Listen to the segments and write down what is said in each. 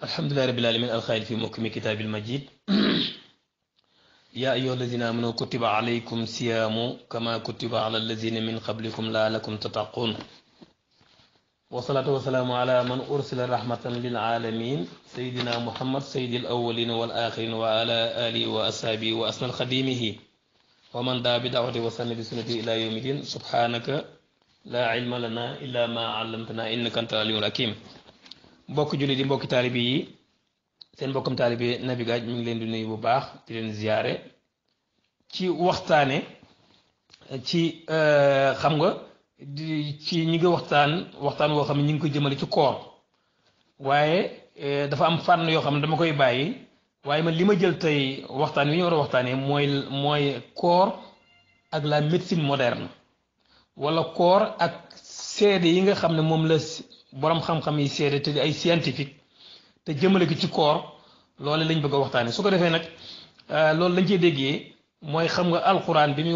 الحمد لله رب العالمين الخير في محكم كتاب المجيد يا أيها الذين آمنوا كتب عليكم صيام كما كتب على الذين من قبلكم لعلكم تتقون والصلاة والسلام على من أرسل رحمة للعالمين سيدنا محمد سيد الأولين والآخرين وعلى آله وأصحابه وأسنى خديمه ومن دعا بدعوته وسن بسنته إلى يوم الدين سبحانك لا علم لنا إلا ما علمتنا إنك أنت العليم الحكيم mbokk julli di mbokk taalibi yi seen mbokkam taalibi Naby Gadj mi ngi leen di nuyu bu baax di leen ziyaare ci waxtaane ci xam nga ci ñi ngi waxtaan woo xam ne ñi ngi ko jëmale ci koor waaye dafa am fànn yoo xam ne dama koy bàyyi waaye man li ma jël tey waxtaan wi ñu war a waxtaanee mooy koor ak la médecine moderne wala koor ak seede yi nga xam ne moom la borom xam-xam yi seede te ay scientifique te jëmale ko ci koor loolu lañ bëgg a waxtaane su ko defee nag loolu lañ ciy déggee mooy xam nga alxuraan bi muy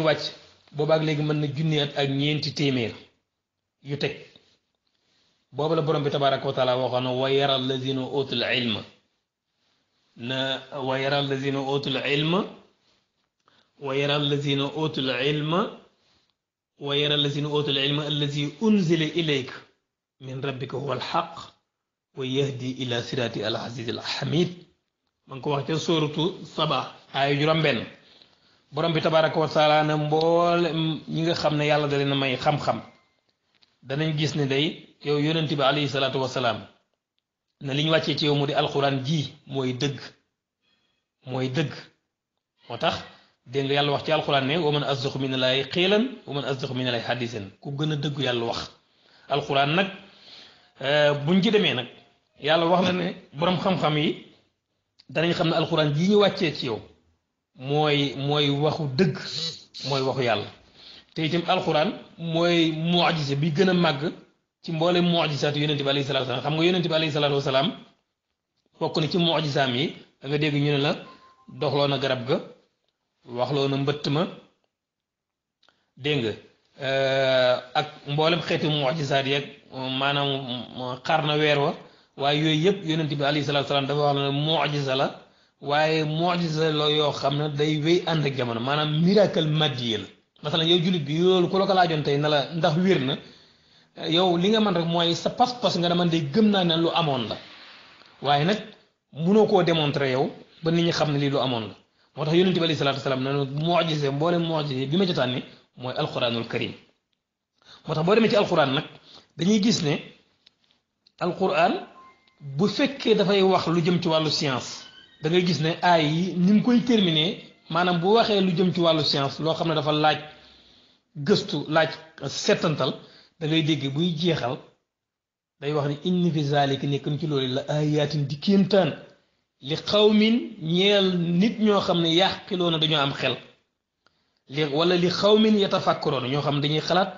wàcc boobaak léegi mën na junni at ak ñeenti téeméer yu teg boobu la borom bi tabaaraka wa taala waxoon na wa yara allazina utul ilma wa yara allazina utul ilma ويرى الذين أوتوا العلم الذي أنزل إليك من ربك هو الحق ويهدي إلى صراط العزيز الحميد من كو وقت سورة سبع آية جرام بن borom bi tabaaraka wa taala na mbool ñi nga xam ne yàlla da leen may xam-xam danañ gis ne day yow yonent bi alayhi salaatu wasalaam na li ñu wàccee ci yow mu di alquran ji mooy dëgg moo tax dégg nga yàlla wax ci alquran ne wa man asdaqu minallahi qiilan wa man asdaqu minallahi hadiisan ku gën a dëggu yàlla wax alquran nag buñ ci demee nag yàlla wax na ne borom xam-xam yi danañ xam ne alquran jii ñu wàccee ci yow mooy waxu dëgg mooy waxu yàlla te itam alquran mooy mucjisa bi gën a màgg ci mboolem mucjisaatu yonente bi alayhi salaatu wasalaam xam nga yonente bi alayhi salaatu wasalaam bokk na ci mucjisaam yi da nga dégg ñu ne la doxloo na garab ga waxloo na mbëtt ma dégg nga ak mboolem xeeti mucjisaat yeeg maanaam xar na weer wa waaye yooyu yëpp yonent bi alayhi salaatu salaam dafa wax ne mucjisa la waaye mucjisa la yoo xam ne day wéy ànd ak jamono maanaam miracle maddiye la masalan yow jullit bi loolu ku la ko laajoon tey na la ndax wér na yow li nga man rek mooy sa pas-pas nga ne man day gëm naa ne lu amoon la waaye nag mënoo koo démontrer yow ba nit ñi xam ne lii lu amoon la moo tax yonent bi alayhi salaatu wasalaam ne mucjise mboolem mucjise bi ma ca tànni mooy alquranul karim moo tax boo demee ci alquran nag dañuy gis ne alquran bu fekkee dafay wax lu jëm ci wàllu science da ngay gis ne aay yi ni mu koy terminer maanaam bu waxee lu jëm ci wàllu science loo xam ne dafa laaj gëstu laaj settantal da ngay dégg buy jeexal day wax ne inna fi zaalika nekk ci loolu la aayaatin di kéemtaan li xawmin ñeel nit ñoo xam ne yàqiloona dañoo am xel wala li xawmin yatafakkaroona ñoo xam ne dañuy xalaat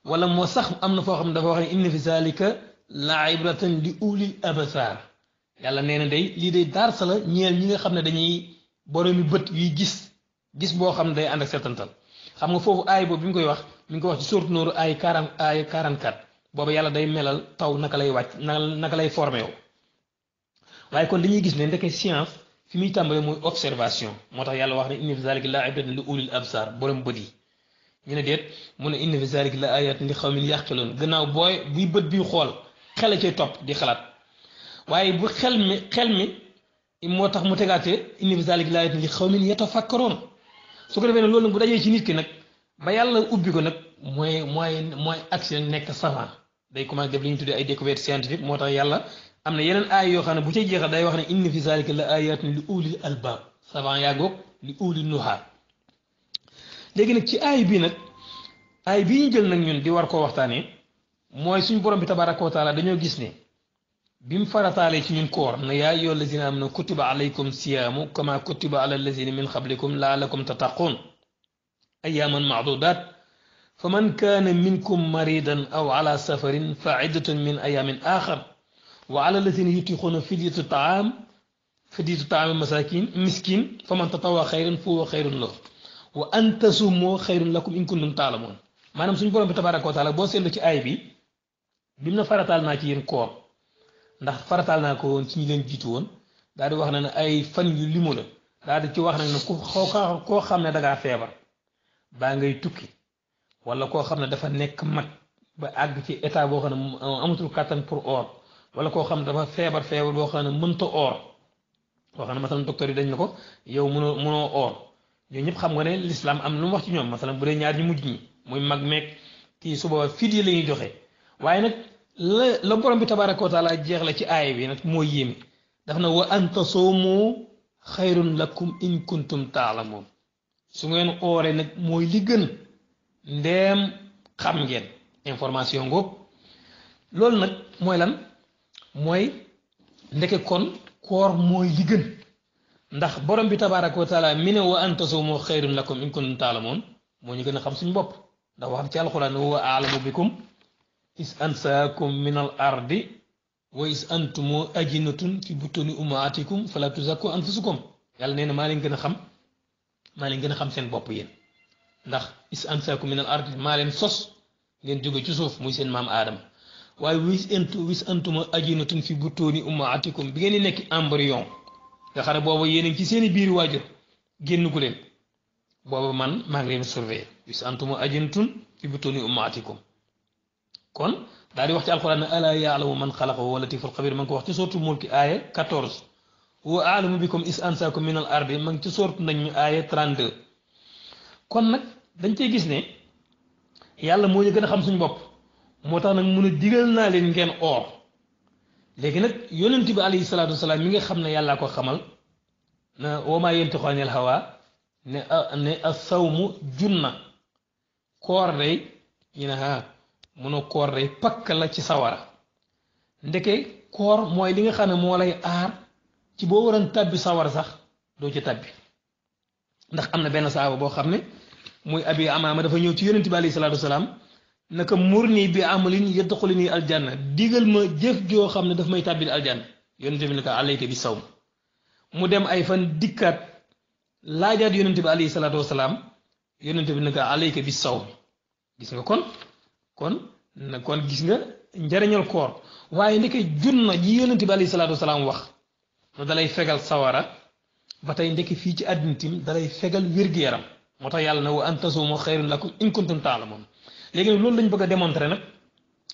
wala moo sax am na foo xam ne dafa wax ne inna fi zalika la ibratan li ulil absar yàlla nee na day lii day daarsa la ñeel ñi nga xam ne dañuy boroomi bët yuy gis boo xam ne day ànd ak setantal xam nga foofu aay boobu bi mu koy wax mi ngi ko wax ci sourate Nuur ay 44 booba yàlla day melal taw naka lay wàcc naka lay formé yow waaye kon dañuy gis ne ndeke science fi muy tàmbale mooy observation moo tax yàlla wax ne inna fi zalika la ibratan li ulil absar borom bët yi ñu ne déet mu ne inna fi zalika la ayatin li xawmin yaqiloon gannaaw buy bët bi xool xel cay topp di xalaat waaye bu xel mi moo tax mu tegaatee inna fi zalika la ayatin li xawmin yatafakkaroon su ko defee ne loolu nag bu dajee ci nit ki nag ba yàlla ubbi ko nag mooy action nekk savant day commencé def li ñu tuddee ay découverte scientifique moo tax yàlla am na yeneen aay yoo xam ne bu cay jeexal day wax ne inna fi zalika la ayatin li ulil albab savant yaa goog li ulil nuha léegi nag ci aay bi ñu jël nag ñun di war koo waxtaanee mooy suñu borom bi tabaraka wa taala dañoo gis ne bi mu farataalee ci ñun koor na yaa ayyuha allazina amanu kutiba alaykum siyaamu kama kutiba ala allazina min qablikum laalakum tattaqun ayyaman maadudat faman kaana minkum maridan aw ala safarin fa iddatun min ayamin axar وعلى الذين يطيقون فدية طعام مسكين فمن تطوع خيرا فهو خير له وأن تصوموا خير لكم إن كنتم تعلمون maanaam suñu borom bi tabaaraka wa taala boo seetlu ci aay bi mu na farataal naa ci yéen koor ndax farataal naa ko woon ci ñi leen jiitu woon daal di wax na ne ay fan yu limu la daal di ci wax nag ne koo xam ne dangaa feebar baa ngay tukki wala koo xam ne dafa nekk mag ba àgg ci état boo xam ne amatul kàttan pour or wala koo xam ne dafa feebar boo xam ne mënta or boo xam ne masalan docteur yi dañ ne ko yow mënoo or ñoo ñëpp xam nga ne l'islam am lu mu wax ci ñoom masalan bu dee ñaar ñu mujj ñi muy mag meeg kii suba fidye la ñuy joxe waaye nag la borom bi tabaraka wa taala jeex la ci aaya bi nag moo yéeme daf na wa an tasoomu xayrun lakum in kuntum taalamoon su ngeen ooree nag mooy li gën ndeem xam ngeen information ngoog loolu nag mooy lan mooy ndeke kon koor mooy li gën ndax borom bi tabaraka wa taala mi ne wa an tasoomu xayrun lakum in kuntum taalamoon moo ñu gën a xam suñu bopp ndax wax ci alquran ne huwa aalamu bikum is ansaakum min al ardi wa is antumu ajinatun fi butuni ummahatikum fala tuzakku anfusakum yàlla nee na maa leen gën a xam seen bopp yéen ndax is ansaakum min al ardi maa leen sos ngeen jóge ci suuf muy seen maam aadama waaye wis antuma ajinatun fi butuni ummahatikum bi ngeen di nekk embryon nga xam ne booba yéen ci seeni biir waajur génn gu leen booba man maa ngi leen surveiller wis antuma ajinatun fi butuni ummahatikum kon daal di wax ci alquran ne ala yaalamu man xalaqa wa latiful xabir ma ngi ko wax ci sortu mulki aaya 14 wa aalamu bikum is ansaakum min al ardi ma ngi ci sortu nañ ñu aaya 32 kon nag dañ cey gis ne yàlla moo ñu gën a xam suñu bopp moo tax nag mun a digal naa leen ngeen oor léegi nag yonent bi alayhi salaatu wasalaam mi nga xam ne yàllaa ko xamal na wa maa yantiqu anil hawa ne as-sawmu junna koor day ñu ne mun a koor day pakk la ci sawara ndeke koor mooy li nga xam ne moo lay aar ci boo waroon tabbi sawara sax doo ci tabbi ndax am na benn saaba boo xam ne muy abi amaama dafa ñëw ci yonent bi alayhi salaatu wasalaam naka mur nii bi amalin yadxulu nii aljanna digal ma jëf joo xam ne daf may tàbbil aljanna yonent bi ne ko alayka bi sawm mu dem ay fan dikkaat laajaat yonent bi alayhi salaatu wasalaam yonent bi ne ko alayka bi sawm gis nga kon gis nga njariñal koor waaye ndeke junna ji yonent bi alayhi salaatu wasalaam wax no dalay fegal sawara ba tey ndeke fii ci àddina tim dalay fegal wér-gu-yaram moo tax yàlla na wa an tasuumu xayrun lakum in kuntum taalamoon léegi nag loolu lañ bëgg a démontrer nag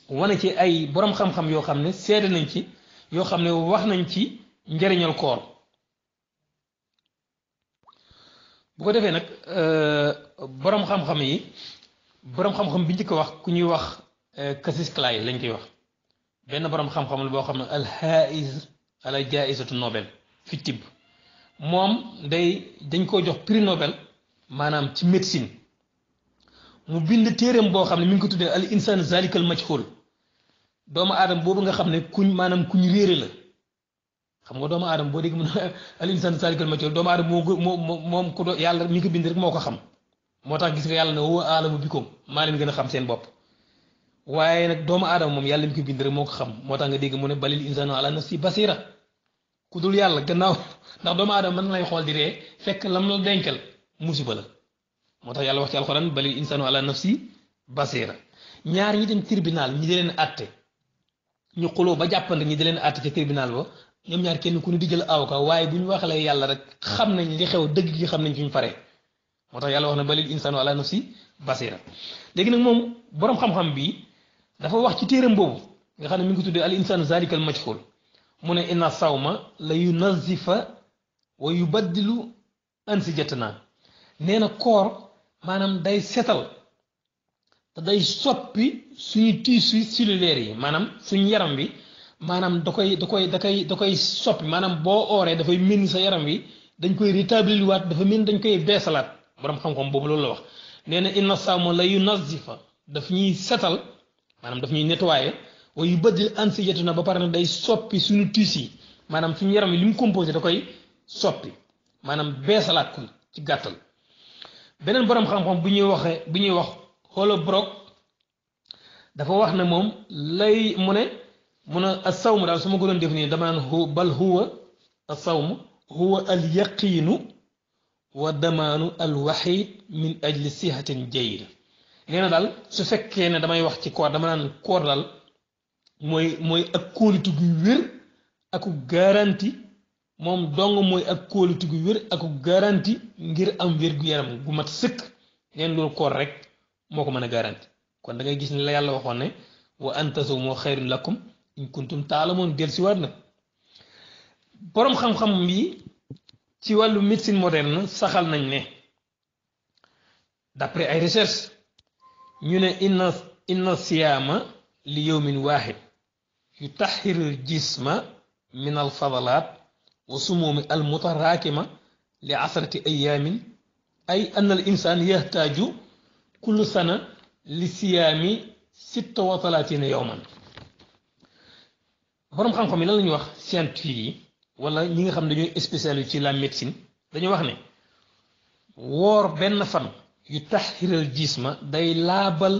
wane ci ay borom xam-xam yoo xam ne seede nañ ci yoo xam ne wax nañ ci njariñal koor bu ko defee nag borom xam-xam bi njëkk wax ku ñuy wax Cassius Clay lañ koy wax benn borom xam-xam la boo xam ne alhaiz ala jaisatu Nobel fi tibb moom dañ ko jox prix Nobel maanaam ci médecine mu bind téereem boo xam ne mi ngi ko tuddee al insaan zalikal majhul doomu aadama boobu nga xam ne kuñ réere la xam nga doomu aadama boo dégg mu ne al insaan zalikal majhul doomu aadama moom ku do yàlla mi ko bind rek moo ko xam moo tax gis nga yàlla ne huwa aalamu bikum maa leen gën a xam seen bopp waaye nag doomu aadama moom yàlla mi ko bind rek moo ko xam moo tax nga dégg mu ne balil insaanu ala nafsi basira ku dul yàlla gannaaw ndax doomu aadama mën lay xool di ree fekk lam la dencal musiba la moo tax yàlla wax ci alxuraan balil insaanu ala nafsi basira ñaar ñi dem tribunal ñi di leen àtte ñu xuloo ba jàppante ñi di leen àtte ca tribunal ba ñoom ñaar kenn ku ne di jël avocat waaye bu ñu waxalee yàlla rek xam nañ li xew dëgg gi xam nañ fi ñu faree moo tax yàlla wax na balil insaanu ala nafsi basira léegi nag moom boroom xam-xam bi dafa wax ci téeram boobu nga xam ne mi ngi tuddee al insaan zalikal majhul mu ne inna sawma la yunazifa wa yubaddilu ansijatana nee na koor maanaam day setal te day soppi suñu tissu cellulaire yi maanaam suñu yaram bi maanaam da koy soppi maanaam boo ooree dafay mel ni sa yaram wi dañ koy rétablir waat dafa mel ni dañ koy beesalaat borom xam-xam boobu loolu la wax nee na inna sawma la yunazifa daf ñuy setal maanaam daf ñuy nettoyer wa yubaddil ansijatana ba pare na day soppi suñu tissu yi maanaam suñu yaram wi li mu composé da koy soppi maanaam beesalaat ko ci gàttal beneen borom xam-xam bu ñuy wax Holbrook dafa wax ne moom lay mu ne as-sawm daal su ma ko doon def nii dama naan bal huwa as-sawm huwa al-yaqiinu wa damaanu al-waxiid min ajli sihatin jayida nee na daal su fekkee ne damay wax ci koor dama naan koor daal mooy ak kóolitu gu wér aku garanti moom dong mooy ak kóolitu gu wér aku garanti ngir am wér gu yaram gu mat sëkk neen loolu koor rek moo ko mën a garanti kon da ngay gis ni la yàlla waxoon ne wa an tasuumu xayrun lakum in kuntum taalamoon del si waat na boroom xam-xam bi ci wàllu médecine moderne saxal nañ ne d'après ay recherche ñu ne inna siyaama li yawmin waahid yutahhiru jisma min al fadalaat wa sumumi al mutaraakima li asrati ayaamin ay anna al insaan yahtaaju kullu sana li siyaami 36 yawman boroom xam-xam yi lan la ñuy wax scientifique yi wala ñi nga xam ne dañuy spécialisé ci la médecine dañuy wax ne woor benn fan yu taxiral jisma day laabal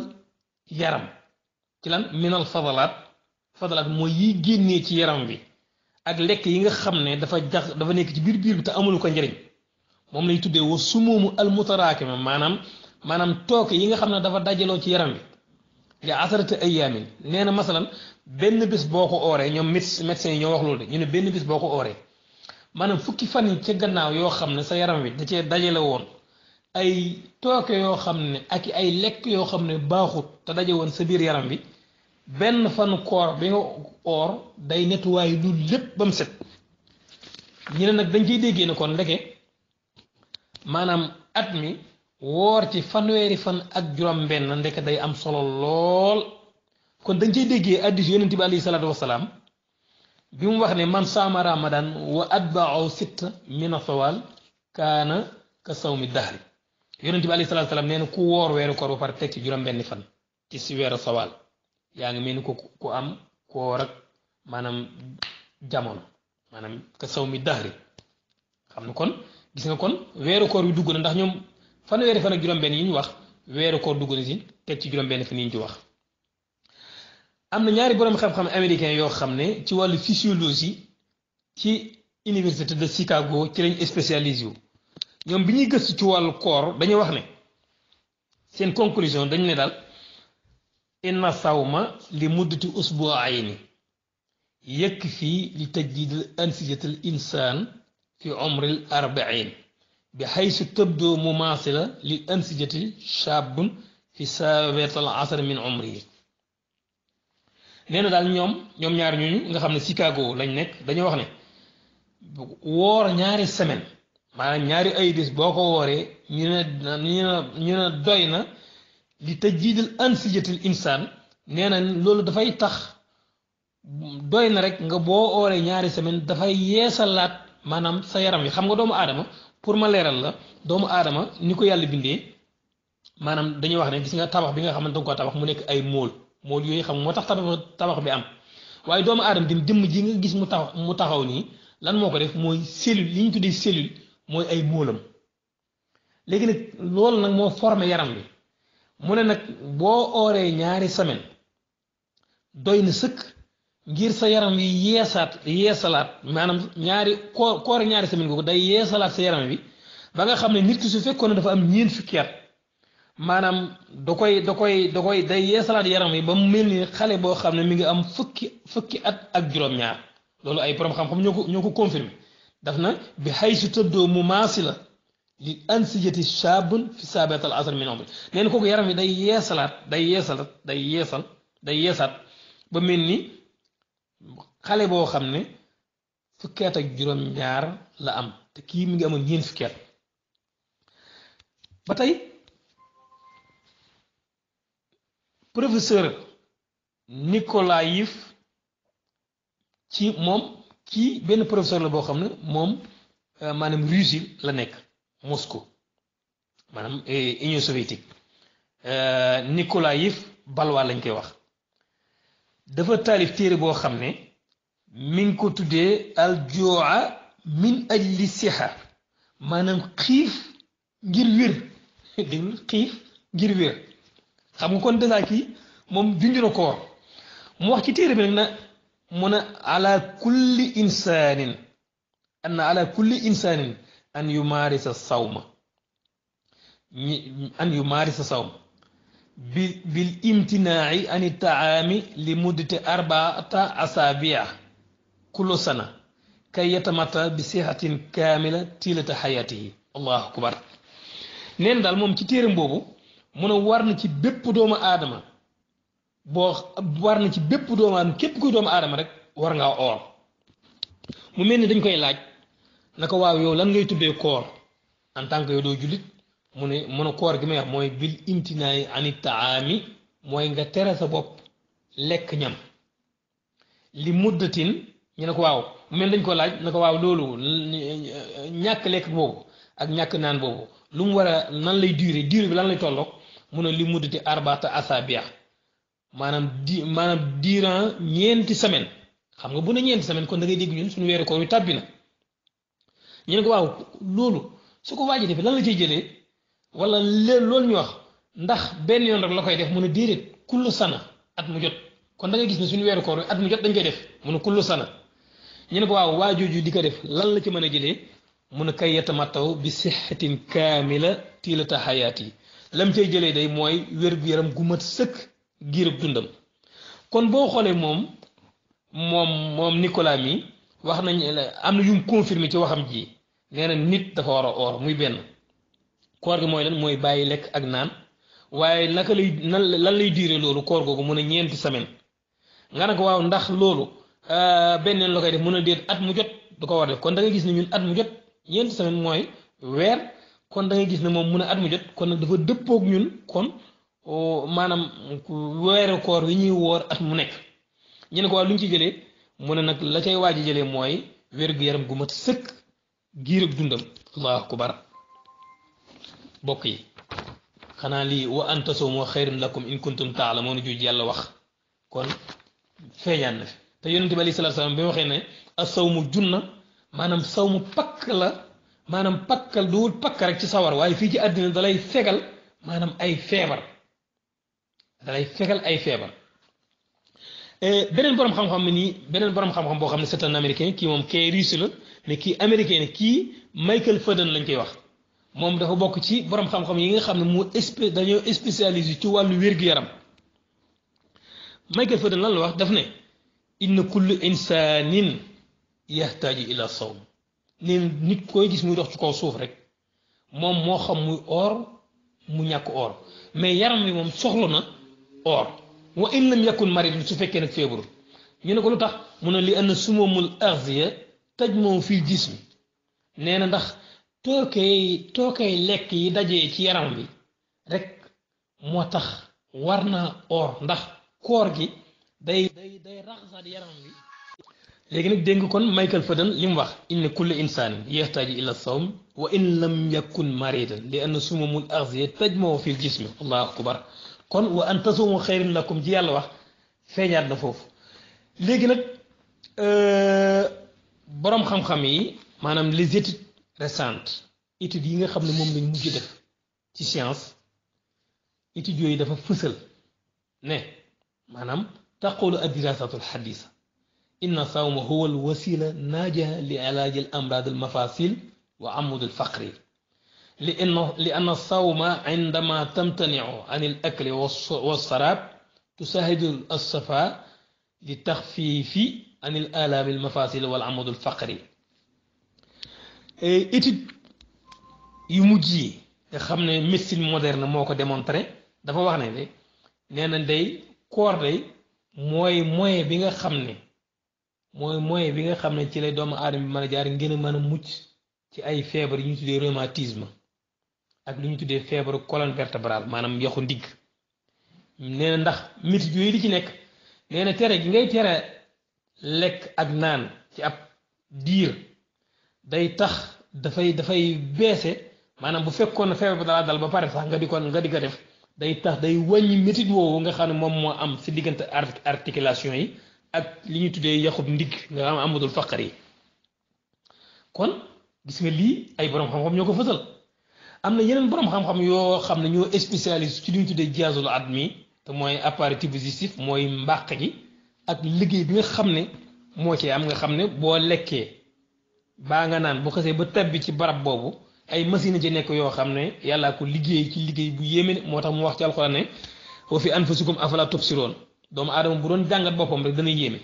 yaram ci lan minal fadalaat mooy yi génnee ci yaram bi ak lekk yi nga xam ne dafa nekk ci biir bi te amulu ko njëriñ moom lay tuddee wa sumoomu almutaraakima maanaam tooke yi nga xam ne dafa dajaloo ci yaram bi li asarate ayaamin nee na masalan benn bés boo ko ooree ñoom médecins yi ñoo wax loolu de ñu ne benn bés boo ko ooree maanaam fukki fan yi ca gannaaw yoo xam ne sa yaram wi da cee dajale woon ay tooke yoo xam ne ak ay lekk yoo xam ne baaxut te daje woon sa biir yaram bi benn fan koor bi nga oor day nettuwaay lu lépp ba mu set ñu ne nag dañ ciy déggee ne kon ndeke maanaam at mi woor ci fanweeri fan ak juróom-benn ndeke day am solo lool kon dañ ciy déggee addis yonent bi alayhi salaatu wasalaam bi mu wax ne man saama ramadan wa atba'u sitta min sawal kaana ka sawmi dahri yonent bi alayhi salaatu wasalaam nee na ku woor weeru koor ba pare teg ci juróom-benni fan ci si weeru sawal yaa ngi mel ni ku am koor ak maanaam jamono maanaam ka sawmi dahri xam na kon gis nga kon weeru koor bi dugg na ndax ñoom fanweeri fan ak juróom-benn yi ñu wax weeru koor dugg na si teg ci juróom-benn fan yi ñu ci wax. am na ñaari borom xam-xam américain yoo xam ne ci wàllu physiologie ci université de Chicago ci lañ spécialisé wu ñoom bi ñuy gëstu ci wàllu koor dañuy wax ne seen conclusion dañu ne daal inna sawma li muddati usbu'ayni yakfi li tajdid ansijat al insan fi umri al arba'in bi haythu tabdu mumasila li ansijati shabun fi sabat al asr min umrihi nee na daal ñoom ñaar ñooñu nga xam ne Chicago lañ nekk dañoo wax ne woor ñaari semaine maanaam ñaari ay bés boo ko wooree ñu ne doy na li tajdiidil ansijatil insaan nee na loolu dafay tax doy na rek nga boo ooree ñaari semaine dafay yeesalaat maanaam sa yaram wi xam nga doomu aadama pour ma leeral la doomu aadama ni ko yàlla bindee maanaam dañuy wax ne gis nga tabax bi nga xamante nga ko tabax mu nekk ay mool yooyu xam moo tax tabax bi am waaye doomu aadama dim jëmm ji nga gis mu taxaw nii lan moo ko def mooy cellule li ñu tuddee cellule mooy ay móolam léegi nag loolu nag moo formé yaram bi mu ne nag boo ooree ñaari semaine doy na sëkk ngir sa yaram wi yeesalaat maanaam koore ñaari semaine googu day yeesalaat sa yaram wi ba nga xam ne nit ki su fekkoon ne dafa am ñeent fukki at maanaam day yeesalaat yaram wi ba mu mel ni xale boo xam ne mi ngi am fukki at ak juróom-ñaar loolu ay borom xam-xam ñoo ko confirmé daf na bi xay su tëddoo mu maasi la li ansijati shaabun fi saabat al asr min umri nee na kooku yaram wi day yeesaat ba mel ni xale boo xam ne fukki at ak juróom-ñaar la am te kii mi ngi amoon ñeent fukki at ba tey professeur Nikolaïev ci moom kii benn professeur la boo xam ne moom maanaam Russie la nekk Moscou maanaam Union soviétique Nikolaïev Balwa lañ koy wax dafa taalif téere boo xam ne mi ngi ko tuddee al-juu'a min ajli siha maanaam xiif ngir wér déglu xiif ngir wér xam nga kon dèjà kii moom junj na koor mu wax ci téere bi nag na mu ne ala kulli insaanin an yumaarisa sawma bil imtinaa'i ani taami li muddati arbaata asaabi'a kullu sana kay yatamata bi sihatin kaamila tiilata xayaatihi allahu akbar neen daal moom ci téeram boobu mun a war na ci bépp doomu aadama boo war na ci bépp doomu aadama képp kuy doomu aadama rek war ngaa oor mu mel ni dañ koy laaj naka waaw yow lan ngay tuddee koor en tant que yow doo jullit mu ne koor gi may wax mooy bil imtinaay ani taami mooy nga tere sa bopp lekk ñam li muddatin ñu ne ko waaw mu mel dañ ko laaj na ko waaw loolu ñàkk lekk boobu ak ñàkk naan boobu lu mu war a nan lay duré bi lan lay tolloog mu ne li muddati arbaata asabia maanaam durant ñeenti semaine xam nga bu ne ñeenti semaine kon da ngay dégg ñun suñu weeru koor wi tàbbi na ñu ne ko waaw loolu su ko waaji defee lan la ciy jëlee wala loolu ñu wax ndax benn yoon rek la koy def mu ne déedéet kullu sana at mu jot kon da ngay gis ne suñu weeru koor wi at mu jot dañ koy def mu ne kullu sana ñu ne ko waaw waa jooju di ko def lan la ci mën a jëlee mu ne kay yatamattaw bi sixatin kaamila tiilata xayaati lam cay jëlee day mooy wér-gu-yaram gu mat sëkk giirub dundam kon boo xoolee moom Nicolas mi wax nañ am na yum confirmé ci waxam ji nee na nit dafa war a oor muy benn koor gi mooy lan mooy bàyyi lekk ak naan waaye naka lay lan lay diire loolu koor googu mun a ñeenti semaine nga ne ko waaw ndax loolu benn yoon la koy def mun a déet at mu jot du ko war def kon da ngay gis ne ñun at mu jot ñeenti semaine mooy weer kon da ngay gis ne moom mun a at mu jot kon nag dafa dëppoog ñun kon maanaam weeru koor wi ñuy woor at mu nekk ñu ne ko waaw lu ñu ci jëlee mu ne nag la cay waaj a jëlee mooy wér-gu-yaram gu mat sëkk giir ak dundam allahu akbar bokk yi xanaa lii wa an tasuumu xayrun lakum in kuntum taalamuun juuj yàlla wax kon feeñaan na fi te yonente bi alayhi salaatu salaam bi waxee ne asawmu junna maanaam sawmu pakk la maanaam pakkal duwul pakk rek ci sawar waaye fii ci àddina dalay fegal maanaam ay feebar dalay fegal ay feebar beneen borom xam-xam nii beneen borom xam-xam boo xam ne c'est un américain kii moom kay russe la mais kii américain ne kii Michael Fadden lañ koy wax moom dafa bokk ci borom xam-xam yi nga xam ne mu dañoo spécialisé ci wàllu wér-gu-yaram Michael Fadden lan la wax daf ne inna kullu insanin yaxtaaju ila sawm nee nit koy gis muy dox ci kaw suuf rek moom moo xam muy or mu ñàkk or mais yaram wi moom soxla na or wa in lam yakun marid su fekkee nag feebarul ñu ne ko lu tax mu ne li anna sumumul arziya tajmoo fii jismi nee na ndax tookay lekk yi dajee ci yaram bi rek moo tax war naa or ndax koor gi day raxasaat yaram bi léegi nag dégg nga kon Michael Fadden li mu wax inna kulli insaanin yaxtaaju ila sawm wa in lam yakun maridan li anna sumumul arziya tajmoo fii jismi allahu akbar kon wa an tasuumu xayrun lakum ji yàlla wax feeñaat na foofu léegi nag boroom xam-xam yi maanaam les études récentes études yi nga xam ne moom lañ mujj def ci science études yooyu dafa fësal ne maanaam taqulu ad-dirasatu al-hadisa inna sawma huwa al-wasila najiha li ilaaj al-amrad al-mafasil wa amud al-faqri لأن الصوم عندما تمتنع عن الأكل والشراب تساعد الصفاء للتخفيف عن الآلام المفاصل والعمود الفقري. étude yu mujj yi nga xam ne médecine moderne moo ko démontré dafa wax ne de nee na day koor day mooy moyen bi nga xam ne ci lay doomu aadama bi mën a jaar ngeen a mën a mucc ci ay feebar yu ñu tuddee rhumatisme ak lu ñu tuddee feebaru colonne vertébrale maanaam yaxu ndigg nee na ndax métit yooyu li ci nekk nee na tere gi ngay tere lekk ak naan ci ab diir day tax dafay beese maanaam bu fekkoon ne feebar bi dalaa dal ba pare sax nga di ko def day tax day wàññi métit woowu nga xam ne moom moo am si diggante articulation yi ak li ñu tuddee yaxub ndigg nga xam amadul faqar yi kon gis nga lii ay borom xam-xam ñoo ko fësal am na yeneen borom xam-xam yoo xam ne ñoo spécialiste ci li ñu tuddee jihazul admi te mooy appareil digestif mooy mbàq gi ak liggéey bi nga xam ne moo ci am nga xam ne boo lekkee baa nga naan bu xasee ba tabbi ci barab boobu ay machine ci nekk yoo xam ne yàllaa ko liggéey ci liggéey bu yéeme moo tax mu wax ci alxuraan ne wa fi anfusikum afala tubsiroon doomu aadama bu doon jàngat boppam rek dana yéeme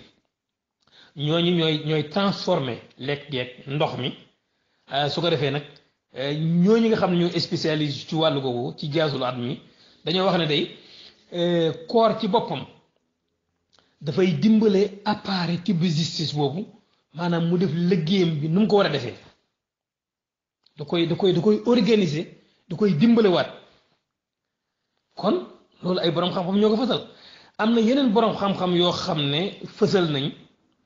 ñooñu ñooy transformé lekk geeg ndox mi su ko defee nag ñooñu nga xam ne ñoo spécialiste ci wàllu googu ci jaasul at mi dañoo wax ne day koor ci boppam dafay dimbale appareil type justice boobu maanaam mu def liggéeyam bi nu mu ko war a defee da koy organiser da koy dimbale waat kon loolu ay borom xam-xam ñoo ko fësal am na yeneen borom xam-xam yoo xam ne fësal nañ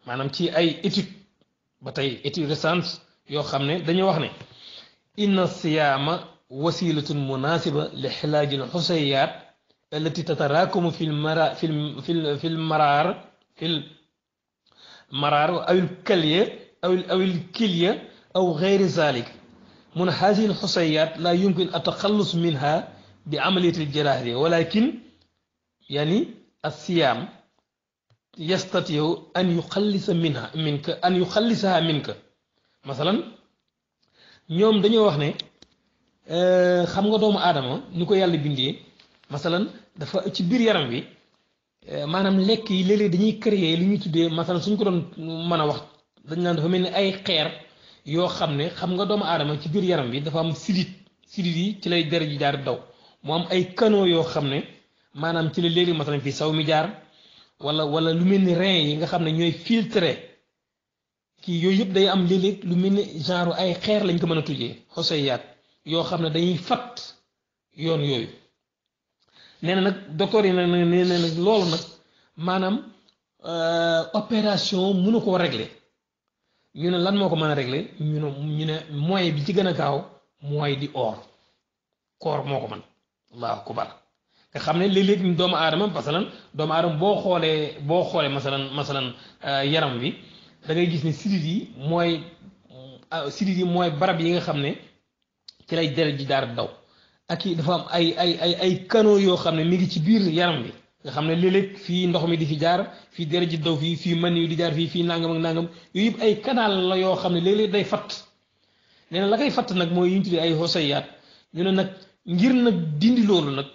maanaam ci ay étude ba tey étude récente yoo xam ne dañoo wax ne inna siyaama wasilatun munasiba li xilaaj al xusayaat allati tataraakamu fi المرار أو الكلية أو الكلية أو غير ذلك من هذه الحصيات لا يمكن التخلص منها بعملية الجراحة ولكن يعني الصيام يستطيع أن يخلصها منك مثلا ñoom dañoo wax ne xam nga doomu aadama ni ko yàlla bindee masalan dafa ci biir yaram wi maanaam lekk yi léeg-léeg dañuy créer li ñuy tuddee masalan suñ ko doon mën a wax dañ naan dafa mel ni ay xeer yoo xam ne xam nga doomu aadama ci biir yaram bi dafa am sidit yi ci lay deret ji jaar daw mu am ay canaux yoo xam ne maanaam ci la léeg-léeg masalan fii saw mi jaar wala lu mel ni rein yi nga xam ne ñooy filtré kii yooyu yëpp day am léeg-léeg lu mel ni genre ay xeer lañ ko mën a tujjee xoseyaat yoo xam ne dañuy fat yoon yooyu nee na nag docteur yi nag nee na nag loolu nag maanaam opération mënu koo régler ñu ne lan moo ko mën a régler ñu ne moyen bi ci gën a gaaw mooy di or koor moo ko mën allahu akbar nga xam ne léeg-léeg doomu aadama masalan doomu aadama boo xoolee masalan yaram wi da ngay gis ne sidit yi mooy barab yi nga xam ne ci lay deret ji daar daw ak i dafa am ay canaux yoo xam ne mi ngi ci biir yaram bi nga xam ne léeg-léeg fii ndox mi di fi jaar fii deret ji daw fii mën yu di jaar fii nangam ak nangam yooyu yëpp ay canal la yoo xam ne léeg-léeg day fatt nee na la koy fatt nag mooy yu ñu tuddee ay xosayaat ñu ne nag ngir nag dindi loolu nag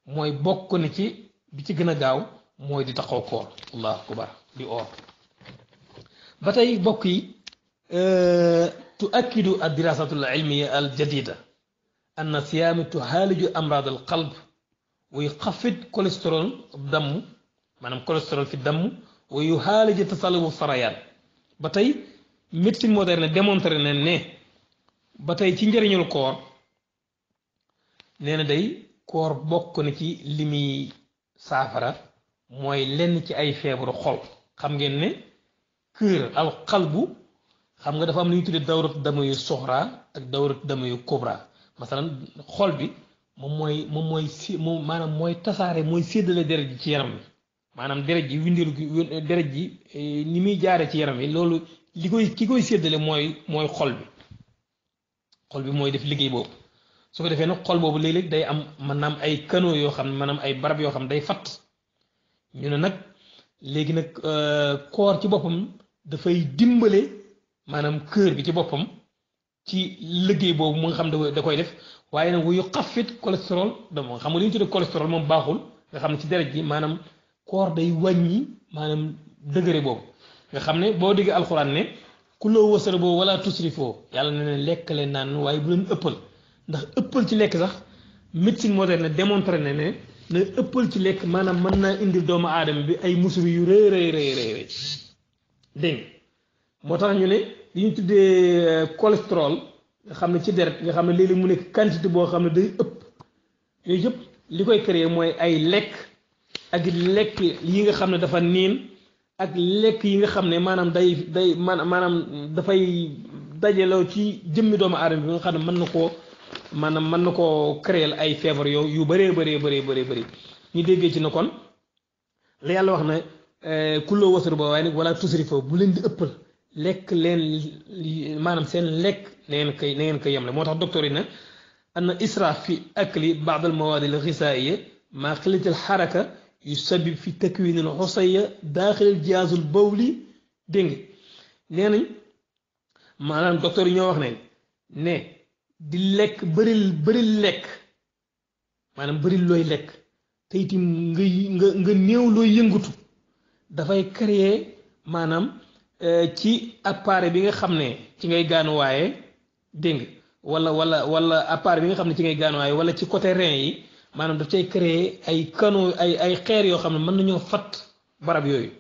mooy bokk na ci bi ci gën a gaaw mooy di taxaw koor allahu akbar di oor ba tey bokk yi tuakkidu ad dirasatu al ilmiya al jadida أن الصيام تعالج أمراض القلب ويخفض كوليسترول الدم مانام كوليسترول في الدم ويعالج تصلب السرطان باتاي médecine moderne démontré na ne ba tey ci njëriñul koor nee na day koor bokk na ci li muy saafara mooy lenn ci ay feebaru xol xam ngeen ne kër al qalbu xam nga dafa am lu ñu tuddee dawrat dama yu soxra ak dawrat dama yu kubra masalan xol bi moom maanaam mooy tasaare mooy séddale deret ji ci yaram wi maanaam deret ji windeelu deret ji ni muy jaare ci yaram wi loolu ki koy séddale mooy xol bi mooy def liggéey boobu su ko defee nag xol boobu léeg-léeg day am maanaam ay canaux yoo xam ne maanaam ay barab yoo xam ne day fatt ñu ne nag léegi nag koor ci boppam dafay dimbale maanaam kër bi ci boppam ci liggéey boobu mu nga xam da koy def waaye nag wuyu xafit cholestérol dama xam nga li ñu tuddee cholestérol moom baaxul nga xam ne ci deret ji maanaam koor day wàññi maanaam degré boobu nga xam ne boo déggee alxuraan ne kuloo wasara boo wala tusrifoo yàlla ne leen lekk leen naan waaye bu leen ëppal ndax ëppal ci lekk sax médecine moderne démontré na ne ëppal ci lekk maanaam mën naa indi doomu aadama bi ay musuru yu rëy dégg moo tax ñu ne li ñu tuddee cholestérol nga xam ne ci deret nga xam ne léeg-léeg mu nekk quantité boo xam ne day ëpp yooyu yëpp li koy créer mooy ay lekk ak lekk yi nga xam ne dafa niin ak lekk yi nga xam ne maanaam day maanaam dafay dajaloo ci jëmmi doomu aadama bi nga xam ne mën na koo créer ay feebar yu bëree ñu déggee ci ne kon la yàlla wax ne kulloo wasar ba waaye nag wala tusrifo bu leen di ëppal lekk leen maanaam seen lekk na ngeen koy yemle moo tax docteur yi ne anna israaf fi akli baad al mawaadi al xisaaiya maa xilati al xaraka yusabib fi takwin al xusaya daaxil al jihaasul bawli dégg nga nee nañ maanaam docteur yi ñoo wax ne di lekk bëril lekk maanaam bëril looy lekk te itam nga néew looy yëngatu dafay créer maanaam ci appareil bi nga xam ne ci ngay gaanuwaaye dégg nga wala appareil bi nga xam ne ci ngay gaanuwaaye wala ci côté rein yi maanaam daf cay créer ay canaux ay xeer yoo xam ne mën nañoo fat barab yooyu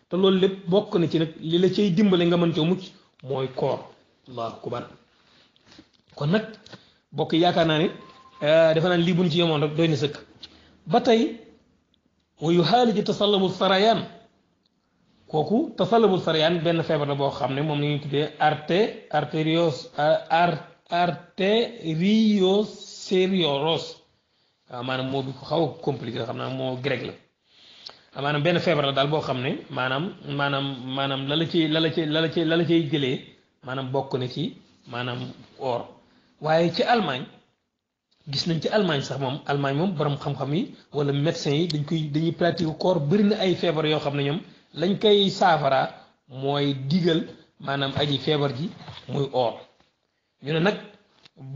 te loolu lépp bokk na ci nag li la cay dimbale nga mën coo mucc mooy koor allahu akbar kon nag bokk yaakaar naa ne defe naa lii buñ ci yemoon rek doy na sëkk ba tey wa yuhaaliju tasallabu sarayaan kooku tasallabu sarayaan benn feebar la boo xam ne moom la ñuy tuddee artériosclérose waaw maanaam moo bi ko xaw a compliqué xam naa moo grec la maanaam benn feebar la daal boo xam ne maanaam la la cay jëlee maanaam bokk na ci maanaam or waaye ci Allemagne gis nañ ci Allemagne sax moom Allemagne moom borom xam-xam yi wala médecins yi dañuy pratique koor bëri na ay feebar yoo xam ne ñoom lañ koy saafara mooy digal maanaam aji feebar ji muy or ñu ne nag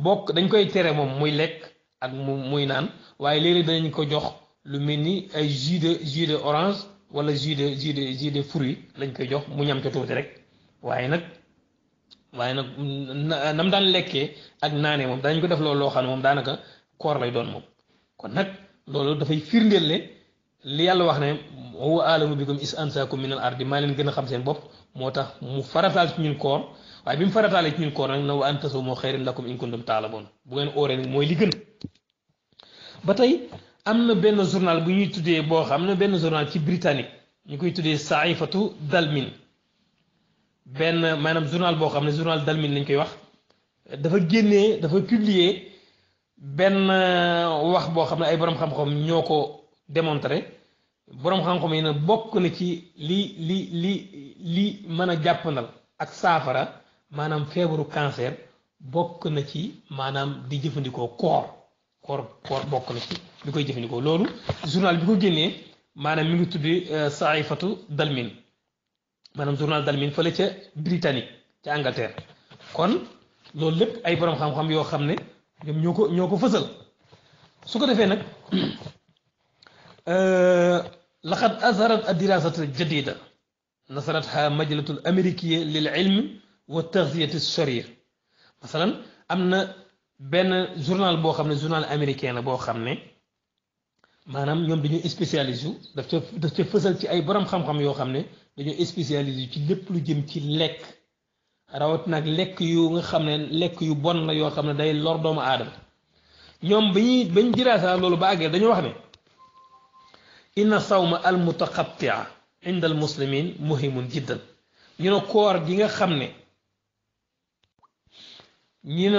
bokk dañ koy tere moom muy lekk ak muy naan waaye léeg-léeg danañ ko jox lu mel ni ay jus de orange wala jus de fruit lañ koy jox mu ñam ca tuuti rek waaye nag nam daan lekkee ak naanee moom danañ ko def loolu loo xam ne moom daanaka koor lay doon moom kon nag loolu dafay firndeel ne li yàlla wax ne huwa aalamu bikum is ansaakum min al ardi maa leen gën a xam seen bopp moo tax mu farataal ci ñun koor waaye bi mu farataalee ci ñun koor nag na wa an tasuumu xayrun lakum in kuntum taalamuun bu ngeen óoree nag mooy li gën ba tey am na benn journal bu ñuy tuddee boo xam ne benn journal ci britannique ñu koy tuddee saifatu dalmin benn maanaam journal boo xam ne journal dalmin lañ koy wax dafa publier benn wax boo xam ne ay borom xam-xam ñoo ko démontré borom xam-xam yi ne bokk na ci li mën a jàppandal ak saafara maanaam feebaru cancer bokk na ci maanaam di jëfandikoo koor bokk na ci li koy jëfandikoo loolu journal bi ko génnee maanaam mi ngi tuddi saifatu dalmin maanaam journal dalmin fële ca Britannique ca Angleterre kon loolu lépp ay borom xam-xam yoo xam ne ñoom ñoo ko fësal su ko defee nag laqad azharat ad-dirasat al-jadida nasaratha majlatu al-amérikiya lil ilm wa taghziyat as-sarir masalan am na benn journal boo xam ne journal américain la boo xam ne maanaam ñoom dañoo spécialisé yu daf ca fësal ci ay borom xam-xam yoo xam ne dañoo spécialisé ci lépp lu jëm ci lekk rawat nag lekk yu nga xam ne lekk yu bon la yoo xam ne day lor doomu aadama ñoom bañ dirasa loolu ba àggee dañoo wax ne inna sawma al mutaqattia inda al muslimin muhimun jiddan ñu ne koor gi nga xam ne ñi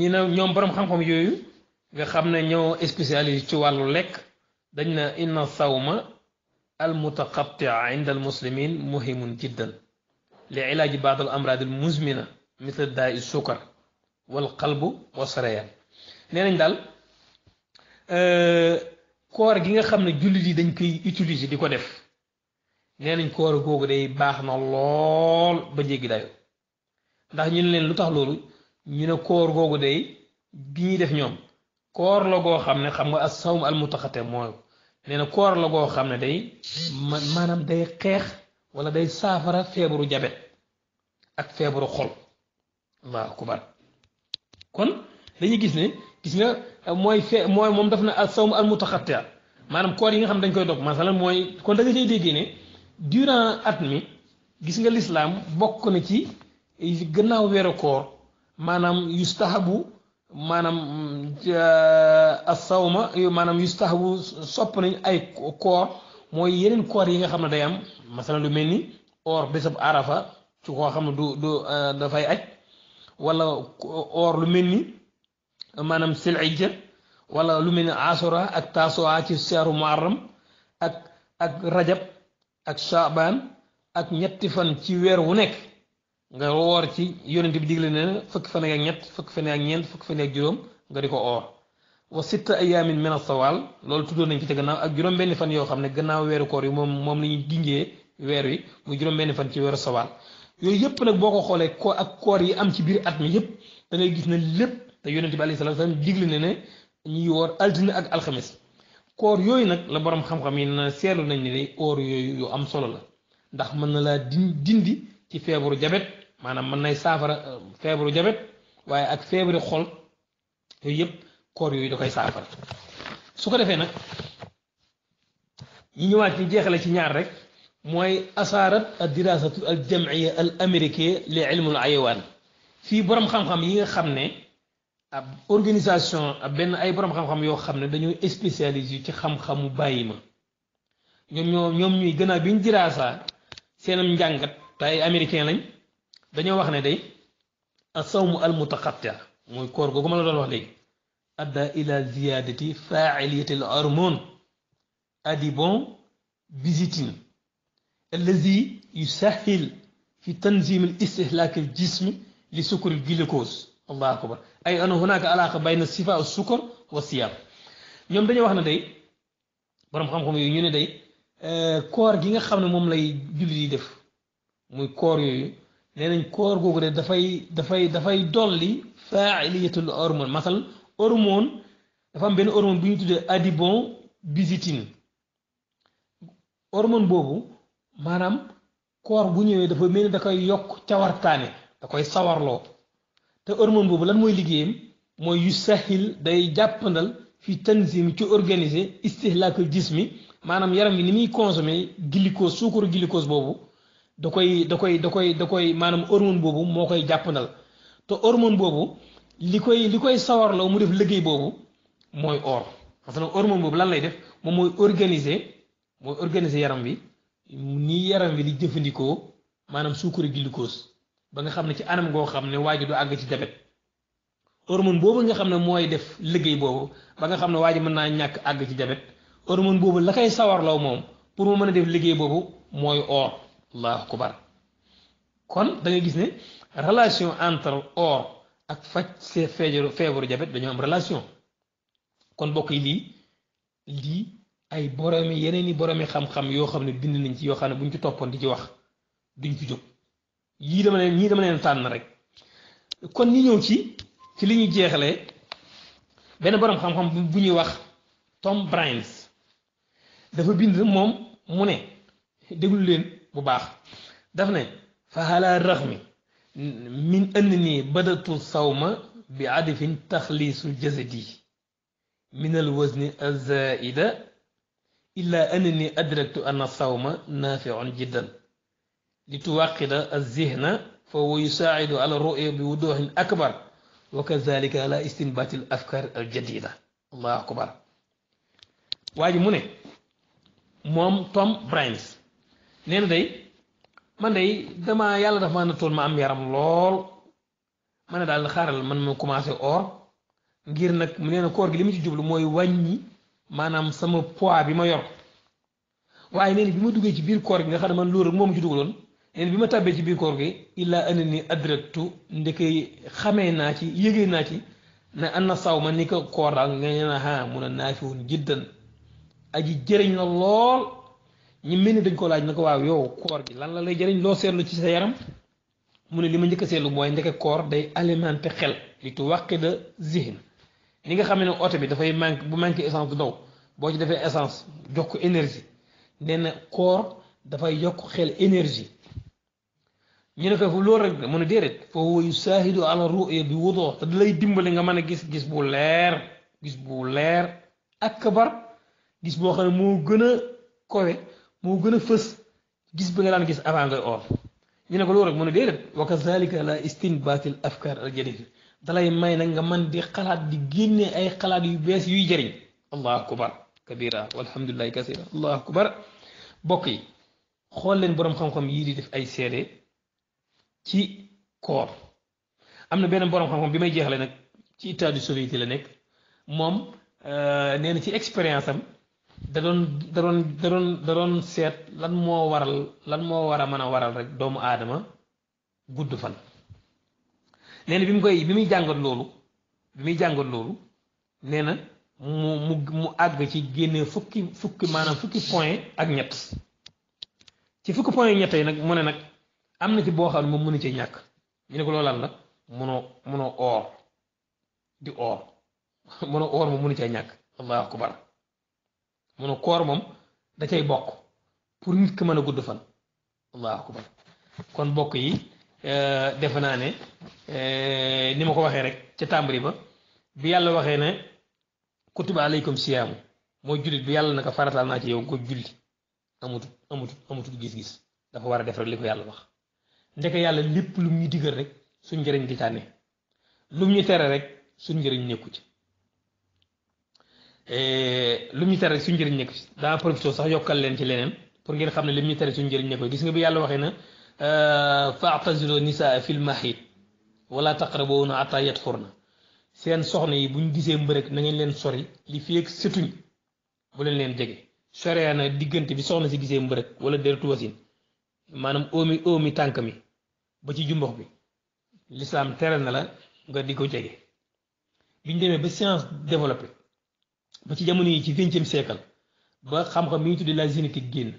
na ñoom borom xam-xam yooyu nga xam ne ñoo spécialisé ci wàllu lekk dañ na inna sawma al mutaqattia inda al muslimin muhimun jiddan li ilaaji baad al amraad al muzmina misle daa sukar wal qalbu wa sarayaan nee nañ daal koor gi nga xam ne jullit yi dañ koy utiliser di ko def nee nañ koor googu day baax na lool ba jéggi dayo ndax ñu ne leen lu tax loolu ñu ne koor googu day gi ñuy def ñoom koor la goo xam ne xam nga as sawm al mutaqatte mooy nee na koor la goo xam ne day maanaam day xeex wala day saafara feebaru jabet ak feebaru xol allahu akbar kon dañuy gis ne gis nga mooy moom daf na as sawm al mutaqatte maanaam koor yi nga xam dañ koy dog masalan mooy kon da nga cay déggee ne durant at mi gis nga lislaam bokk na ci gannaaw weeru koor maanaam yustahabu maanaam as-sawma maanaam yustahabu sopp nañ ay koor mooy yeneen koor yi nga xam ne day am masalan lu mel ni or bésab arafa ci koo xam ne du dafay aj wala or lu mel ni maanaam silhijja wala lu mel ni asura ak taasuwaa ci seeru muharram ak rajab ak shaabaan ak ñetti fan ci weer wu nekk nga woor ci yonent bi digle ne fukki fan ak ñett fukki fan ak ñeent fukki fan ak juróom nga di ko oor wa sitta ayaamin min as-sawaal loolu tuddoon nañ ci te gannaaw ak juróom-benni fan yoo xam ne gannaaw weeru koor yi moom la ñuy dingee weer wi muy juróom-benni fan ci weeru sawaal yooyu yëpp nag boo ko xoolee ak koor yi am ci biir at mi yëpp da ngay gis ne lépp te yonent bi alayhi salaatu salaam digle ne ñuy woor altine ak alxames koor yooyu nag la borom xam-xam yi na seetlu nañ ni day koor yooyu yu am solo la ndax mën na laa dindi ci feebaru jabet maanaam mën nay saafara feebaru jabet waaye ak feebaru xol yooyu yëpp koor yooyu da koy saafara su ko defee nag ñu ñëwaat ci jeexale ci ñaar rek mooy asaarat al dirasatu al jamia al américain li ilmul ayawaan fii borom xam-xam yi nga xam ne ab organisation ab benn ay borom xam-xam yoo xam ne dañoo spécialisé ci xam-xamu bàyyi ma ñoom ñuy gën a biñ diraasa seenam njàngat te ay américain lañ dañoo wax ne day asawmu al mutaqatta mooy koor googu ma la doon wax léegi adda ila ziyadati faailiyati al hormone adibon bisitin allazi yusahil fi tanzim al istihlak al jism li sukkur al glucose allahu akbar ay ana hunaka alaqa bayna sifa al sukkur wa siyam ñoom dañoo wax ne day borom xam-xam yooyu ñu ne day koor gi nga xam ne moom lay jullit yi def muy koor yooyu nee nañ koor googu de dafay dolli failiyatul hormone masal hormone dafa am benn hormone bu ñu tuddee adibon bisitin hormone boobu maanaam koor bu ñëwee dafa mel ni da koy yokk cawartaane da koy sawarloo te hormone boobu lan mooy liggéeyam mooy yu sahil day jàppandal fi tanzim ci organiser istihlakul jismi maanaam yaram bi ni muy consommer glucose suukaru glucose boobu da koy maanaam hormone boobu moo koy jàppandal te hormone boobu li koy sawarloo mu def liggéey boobu mooy or parce que hormone boobu lan lay def moom mooy organiser yaram bi ni yaram bi di jëfandikoo maanaam suukaru glucose ba nga xam ne ci anam goo xam ne waa ji du àgg ci jabet hormone boobu nga xam ne mooy def liggéey boobu ba nga xam ne waa ji mën naa ñàkk àgg ci jabet hormone boobu la koy sawarloo moom pour mu mën a def liggéey boobu mooy or allahu akbar kon da nga gis ne relation entre or ak faj feebaru jabet dañoo am relation kon bokk yi lii ay boromi yeneen i boromi xam-xam yoo xam ne bind nañ ci yoo xam ne buñ ci toppoon di ci wax duñ ci jóg ñii dama leen tànn rek kon ñi ñëw ci li ñuy jeexalee benn borom xam-xam bu ñuy wax Tom Brines dafa bind moom mu ne déglu leen bu baax daf ne fa ala raxmi min annani badatu sawma bi adifin taxliisul jasadi min al wazni azaida illa annani adraktu anna sawma nafiun jiddan لتوقد الذهن فهو يساعد على الرؤية بوضوح أكبر وكذلك على استنباط الأفكار الجديدة الله أكبر واجي موني موم توم براينز نين داي man day dama yàlla dafa ma nattoon ma am yaram lool ma ne daal xaaral man ma commencé or ngir nag mu nee na koor gi li mu ci jublu mooy wàññi maanaam sama poids bi ma yor waaye nee na bi ma duggee ci biir koor gi nga xam ne man loolu rek moom ci dugaloon nee na bi ma tàbbee ci biir koor gi illaa ana ni adraktu ndeke xamee naa ci yëgee naa ci ne an na saw ma ni ko koor daal nga ne na mun a naafiwun jiddan aji jëriñ la lool ñi mel ni dañ ko laaj na ko waaw yow koor gi lan la lay jëriñ loo seetlu ci sa yaram mu ne li ma njëkk a seetlu mooy ndeke koor day alimenté xel li tu waqida zihin li nga xam ne oto bi dafay manque bu manqué essence du daw boo ci defee essence jox ko énergie nee na koor dafay yokk xel énergie ñu ne ko loolu rek mu ne déedéet foofu yu saahidu ala ruya bi wudoo te da lay dimbali nga mën a gis bu leer akbar gis boo xam ne moo gën a kowe moo gën a fës gis bi nga daan gis avant ngay or ñu ne ko loolu rek mu ne déedéet wa kazalika la istinbatil afkar al jadid dalay may nag nga man di xalaat di génne ay xalaat yu bees yuy jëriñ allahu akbar kabira walhamdulillahi kasira allahu akbar bokk yi xool leen boroom xam-xam yii di def ay seede ci koor am na benn boroom xam-xam bi may jeexale nag ci état du soviétique la nekk moom nee na ci expérience am da doon seet lan moo war a mën a waral rek doomu aadama gudd fan nee na bi muy jàngat loolu nee na mu àgg ci génne fukki point ak ñett ci fukki point ñett yi nag mu ne nag am na ci boo xam ne moom mënu ci ñàkk ñu ne ko loolu lan la munoo oor moom mënu cee ñàkk allahu akbar mu ne koor moom da cay bokk pour nit ki mën a gudd fan allahu akbar kon bokk yi defe naa ne ni ma ko waxee rek ca tàmbali ba bi yàlla waxee ne kutiba alaykum siyaamu mooy jullit bi yàlla naka farataal naa ci yow nga julli amutut gis-gis dafa war a def rek li ko yàlla wax ndeke yàlla lépp lu ñu digal rek suñ njëriñ di tànne lu ñu tere rek suñ njëriñ nekku ci lu ñu tere rek suñ njëriñ nekku ci daa profité sax yokkal leen ci leneen pour ngeen xam ne lim ñu tere suñ njëriñ nekku gis nga bi yàlla waxee na fa'tazilu nisaa fil mahid wala taqrabuhunna hatta yatahurna seen soxna yi buñ gisee mbërëg na ngeen leen sori li fi ak sëtuñ bu leen jege soree na diggante bi soxna si gisee mbërëg wala deretu wasin maanaam oomi tànk mi ba ci jumbox bi l'islam tere na la nga di ko jege biñ demee ba science développée ba ci jamono yi ci 20e siècle ba xam-xam bi ñu tuddee la génétique génn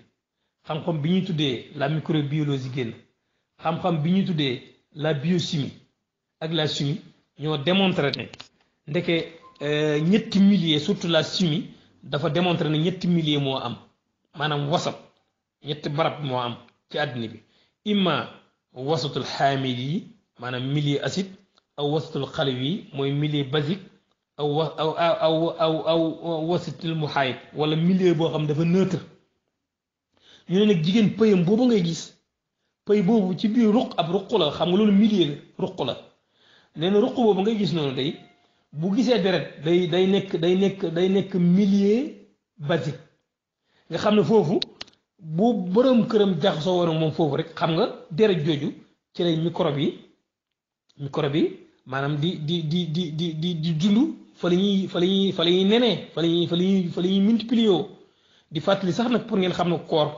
xam-xam bi ñuy tuddee la microbiologie génn xam-xam bi ñuy tuddee la biochimie ak la chimie ñoo démontré ne ndeke ñetti milliers surtout la chimie dafa démontré ne ñetti milliers moo am maanaam wasat ñetti barab moo am ci àddina bi imma wasatul xaamil yi maanaam milieu acide aw wasatul xalif yi mooy milieu basique aw wasatul muhaayid wala milieu boo xam dafa neutre ñu ne nag jigéen pëyam boobu ngay gis pëy boobu ci biir ruq ab ruq la xam nga loolu milieu la ruq la nee na ruq boobu ngay gis noonu day bu gisee deret day nekk milieu basique nga xam ne foofu bu borom këram jaxasoo woon moom foofu rek xam nga deret jooju ci lay microbe yi maanaam di dund fa la ñuy nenee fa la ñuy multiplier di fàttali sax nag pour ngeen xam ne koor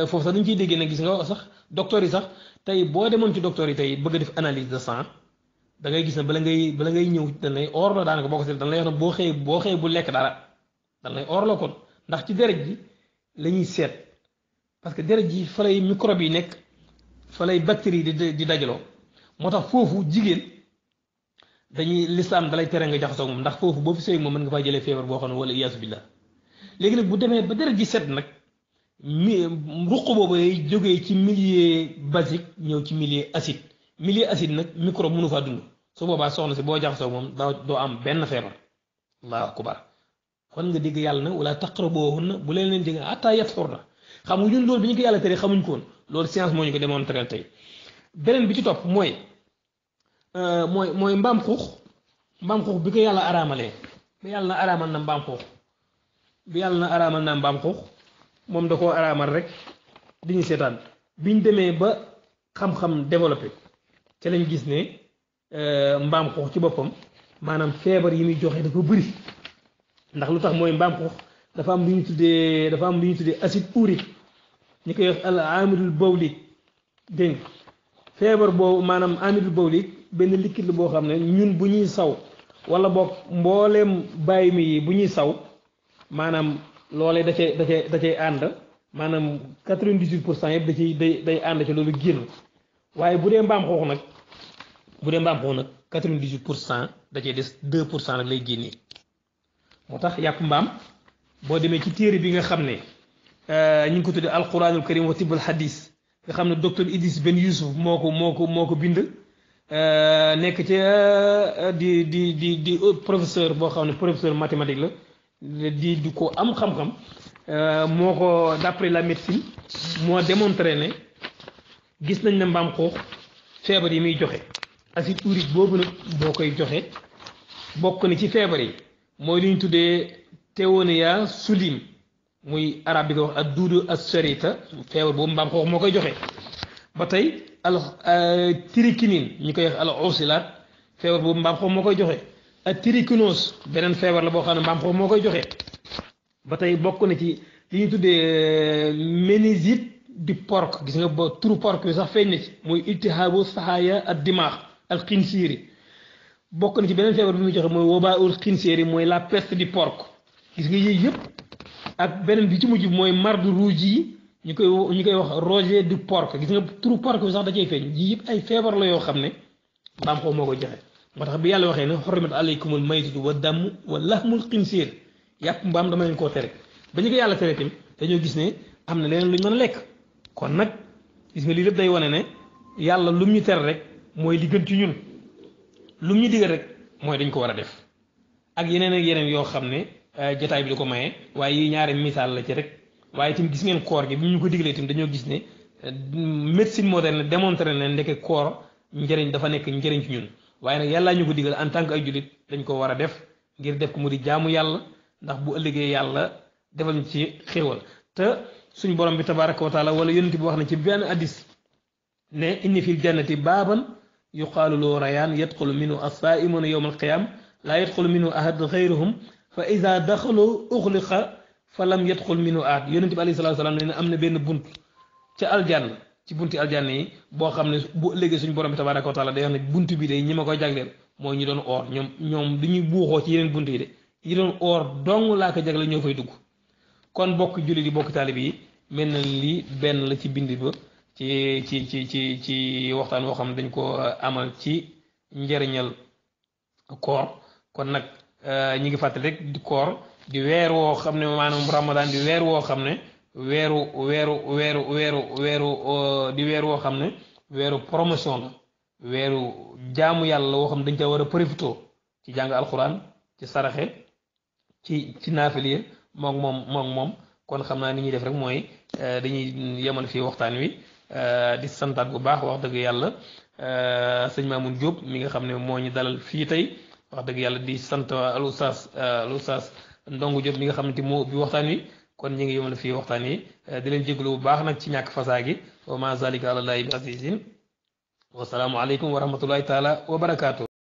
foofu sax dañ ciy déggee nag gis nga sax docteur yi sax tey boo demoon ci docteur yi tey bëgg a def analyse de sang da ngay gis ne bala ngay ñëw dañ lay or la daanaka boo ko seet dañ lay wax ne boo xëyee bu lekk dara dañ lay or la kon ndax ci deret ji la ñuy seet parce que deret ji fa lay microbe yi nekk fa lay bactéries di dajaloo moo tax foofu jigéen dañuy lislaam dalay tere nga jaxasoo moom ndax foofu boo fi sëy moom mën nga faa jëlee feebar boo xam ne wala iyaasu billah léegi nag bu demee ba deret ji set nag ruq boobu lay jógee ci milieu basique ñëw ci milieu acide nag microbe mënu faa dund su boobaa soxna si boo jaxasoo moom doo am benn feebar allahu akbar kon nga dégg yàlla na wala taqrabuhunna bu leen jege hatta yatahurna xam nga ñun loolu bi ñu ko yàlla tere xamuñ ko woon loolu science moo ñu ko démontré tey beneen bi ci topp mooy mbaam xuux bi ko yàlla araamalee bi yàlla na araamal na mbaam xuux moom da koo araamal rek di ñu seetaan biñ demee ba xam-xam développé ca lañ gis ne mbaam xuux ci boppam maanaam feebar yi muy joxe dafa bëri ndax lu tax mooy mbaam xuux dafa am lu ñu tuddee acide urique ñu koy wax al amidul bawlik dégg nga feebar boobu maanaam amidul bawlik benn liquide la boo xam ne ñun bu ñuy saw wala boog mbooleem bàyyi mi yi bu ñuy saw maanaam loolee da cay ànd maanaam 98% yëpp day ànd ci loolu génn waaye bu dee mbaam xuux nag 98% da cay des 2% nag lay génnee moo tax yàpp mbaam boo demee ci téere bi nga xam ne ñu ngi ko tuddee alquranul karim wa tibbul hadis nga xam ne docteur Idriss Ben Youssouf moo ko bind nekk ca di professeur boo xam ne professeur mathématique la di ko am xam-xam moo ko d'après la médecine moo démontré ne gis nañ ne mbaam xuux feebar yi muy joxe acide urique boobu nag boo koy joxe bokk na ci feebar yi mooy li ñu tuddee théonia sulim muy arab bi ko wax ak duudu as-sarita feebar boobu mbaam xuux moo koy joxe ba tey tirikinine ñu koy wax al osilaat feebar boobu mbaam xuux moo koy joxe ak tirikinos beneen feebar la boo xam ne mbaam xuux moo koy joxe ba tey bokk na ci li ñu tuddee méningite du porc gis nga ba turu porc bi sax feeñ na ci muy iltihaabu saxaaya ak dimaax al xinsiiri bokk na ci beneen feebar bi muy joxe mooy wabaa ul xinsiiri mooy la peste du porc gis nga yooyu yëpp ak beneen bi ci mujj mooy mardu rouge yi ñu koy wax roger du porc gis nga turu porc bi sax da cay feeñ yii yëpp ay feebar la yoo xam ne mbaam xuux moo koy joxe moo tax bi yàlla waxee ne xurrimat alaykumul maytatu wa damu wa lahmul xinsiir yàpp mbaam dama leen koo tere ba ñu ko yàlla tere tamit dañoo gis ne am na leneen lu ñu mën a lekk kon nag gis nga lii lépp day wane ne yàlla lum ñu tere rek mooy li gën ci ñun lum ñu digal rek mooy dañ ko war a def ak yeneen yoo xam ne jotaay bi di ko maye waaye yi ñaari misaal la ci rek waaye tamit gis ngeen koor gi bi ñu ko digalee tamit dañoo gis ne médecine moderne démontré na ndeke koor njëriñ dafa nekk njëriñ ci ñun waaye nag yàllaa ñu ko digal en tant que ay jullit dañ ko war a def ngir def ko mu di jaamu yàlla ndax bu ëllëgee yàlla defal ñu ci xéewal te suñu borom bi tabaraka wa taala wala yonent bi wax na ci benn hadis ne inni fil jannati baaban yuqaalu loo rayaan yadxulu minhu as-saa'imuna yawma al-qiyaama laa yadxulu minhu ahad xayruhum fa ida daxalu uxliqa fa lam yadxul minhu ahad yonent bi alayhi salaatu salaam ne am na benn bunt ca aljanna ci bunti aljanna yi boo xam ne bu ëllëgee suñu borom bi tabaraka wa taala day wax ne bunt bi day ñi ma koy jagleel mooy ñi doon oor ñoom du ñuy buuxoo ci yeneen bunt yi de ñi doon oor dong laa ko jagleel ñoo fay dugg kon bokk jullit yi bokk taalib yi mel na lii benn la ci bind ba ci waxtaan woo xam ne dañ ko amal ci njëriñal koor kon nag ñi ngi fàttali rek di koor di weer woo xam ne maanaam ramadan di weer woo xam ne di weer woo xam ne weeru promotion la weeru jaamu yàlla woo xam ne dañ ca war a profité ci jàng alquran ci saraxe ci naafiliya moom kon xam naa ni ñuy def rek mooy dañuy yemal fii waxtaan wi di santaat bu baax wax dëgg yàlla sëñ Mamoun Diop mi nga xam ne moo ñu dalal fii tey wax dëgg yàlla di sant al oustaz Ndongo Diop mi nga xam ne moo bi waxtaan wi kon ñu ngi yemal fii waxtaan wi di leen jégalu bu baax nag ci ñàkk fasaa gi wa ma zalika ala llahi bi azizin wasalaamu aleykum wa rahmatullahi taala wa barakaatu